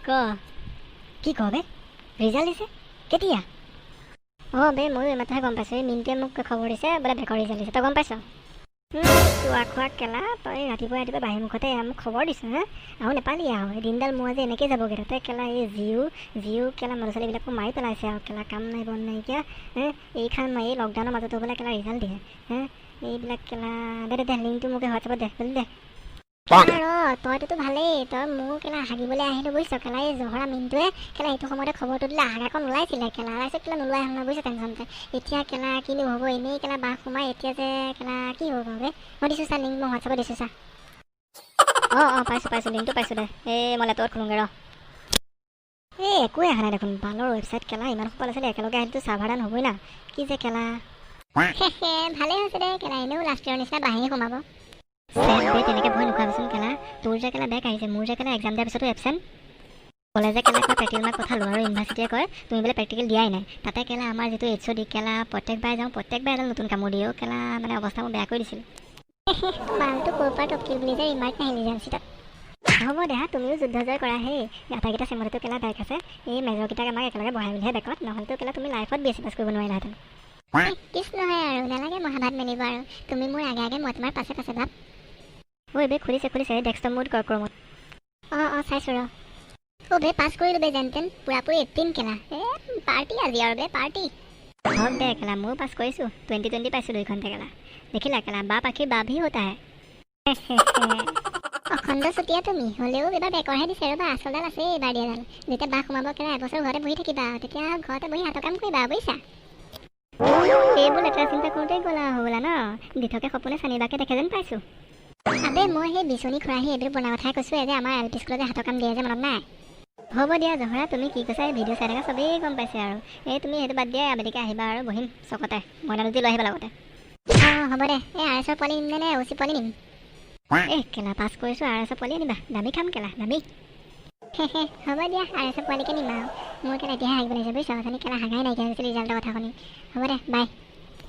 ক কি ক বে ৰিজাল্ট দিছে কেতিয়া বে ময়ো এইমাত্ৰহে গম পাইছোঁ এই মিনটোৱে মোক খবৰ দিছে বোলে বেকৰ ৰিজাল্ট দিছে তই গম পাইছ তোৱা খোৱা কেলা তই ৰাতিপুৱা বাহিৰ মুখতে মোক খবৰ দিছ হা আৰু নেপালি আৰু দিনডাল মোৰ আজি এনেকৈ যাবগৈ তাতে কেলা এই জিও কেলা ল'ৰা ছোৱালীবিলাকো মাৰি পেলাইছে আৰু কেলা কাম নাই বন নাইকিয়া এইখন এই লকডাউনৰ মাজতো বোলে কেলা ৰিজাল্ট দিয়ে এইবিলাক কেলা দে লিংকটো মোক হোৱাটছআপত দে বুলি দে তইতো ভালেই তই মোৰ কেলা হাগিবলৈ আহিলোঁ বুজিছ কেলা এই জহৰা মিনটোৱে কেলা এইটো সময়তে খবৰটো দিলে হাগাকণ ওলাইছিলে কেলা তাৰপিছত কেলা নোলোৱাই হ'ল বুজিছ টেনশ্যনতে এতিয়া কেলা কিনো হ'ব এনেই কেলা বাহ সোমাই এতিয়া যে কেলা কি হ'ব বে মই দিছোঁ চা লিংক মই হোৱাটছআপত দিছোঁ চা পাইছোঁ লিংকটো পাইছোঁ দে মই লেপটপত খোলোঁগৈ ৰ একোৱে অহা নাই দেখোন বালৰ ৱেবছাইট কেলা ইমান সোপা ল'ৰা ছোৱালী একেলগে আহিলেতো চাৰ্ভাৰ ডাউন হ'বই না কি যে কেলা ভালেই হৈছে দে কেলা এনেও লাষ্ট ইয়াৰৰ নিচিনা বাহিৰে সোমাব তেনেকৈ ভয় নোখোৱাবিচোন কেলা তোৰ যে কেলা বেক আহিছে মোৰ যে কেলা এক্সাম দিয়াৰ পিছতো এবচেণ্ট কলেজে কেলা কয় প্ৰেক্টিকেল মাৰ্ক কথা লোৱা আৰু ইউনিভাৰ্চিটিয়ে কয় তুমি বোলে প্ৰেক্টিকেল দিয়াই নাই তাতে কেলা আমাৰ যিটো HOD কেলা প্ৰত্যেকবাৰ যাওঁ প্ৰত্যেকবাৰ এডাল নতুন কামোৰ দিয়েও কেলা মানে অৱস্থা মোৰ বেয়া কৰি দিছিল মালটো ক'ৰ পৰা টপকিল বুলি যে ৰিমাৰ্ক নাহিলি জানচিতাত হ'ব দে তুমিও যুদ্ধ জয় কৰা সেই আটাইকেইটা চেমতেতো কেলা বেক আছে এই মেজৰকেইটাক আমাক একেলগে বহাই বুলিহে বেকত নহ'লেতো কেলা তুমি লাইফত বেছি পাছ কৰিব নোৱাৰিলাহেঁতেন কিছ নহয় আৰু নালাগে মহাভাত মেলিব আৰু তুমি মোৰ আগে মই তোমাৰ পাছে ভাব বে খুলিছে ডেস্কটপ মোড কৰ ক্ৰমত চাইছোঁ ৰ বে পাছ কৰিলোঁ বে যেনতেন পুৰাপুৰি 18 কেলা পাৰ্টি আজি আৰু বে পাৰ্টি হওক দে কেলা ময়ো পাছ কৰিছোঁ 2020 পাইছোঁ 2 ঘণ্টা কেলা দেখিলা কেলা বাপ আখি বাভি হতা হে অখণ্ড চুতীয়া তুমি হ'লেও এইবাৰ বেকৰহে দিছে ৰ'বা আচলডাল আছে এইবাৰ দিয়াডাল যেতিয়া বাহ সোমাব কেলা এবছৰ ঘৰতে বহি থাকিবা তেতিয়া ঘৰতে বহি হাতৰ কাম কৰিবা বুজিছা এইবোৰ লেতেৰা চিন্তা কৰোঁতেই গ'লা হ'বলা ন দিঠকে সপোনে চানিবাকে দেখে যেন পাইছোঁ আবে মই সেই বিচনী খৰাহি এইবোৰ বনোৱা কথাই কৈছোঁ যে আমাৰ LP স্কুলতে হাতৰ কাম দিয়ে যে মনত নাই হ'ব দিয়া জহৰা তুমি কি কৈছা এই ভিডিঅ' চাই থকা চবেই গম পাইছে আৰু তুমি সেইটো বাদ দিয়া আবেলিকে আহিবা আৰু বহিম চকতে মইনা দুটি লৈ আহিবা লগতে হ'ব দে RSৰ পোৱালি নিম নে OC পোৱালি নিম কেলা পাছ কৰিছোঁ RSৰ পোৱালি আনিবা দামী খাম কেলা দামী হ'ব দিয়া RSৰ পোৱালিকে নিম আৰু মোৰ কেলা এতিয়াহে হাগিব লাগিছে বুজিছ অথনি কেলা হাগাই নাইকিয়া হৈছিল ৰিজাল্টৰ কথা শুনি হ'ব দে বাই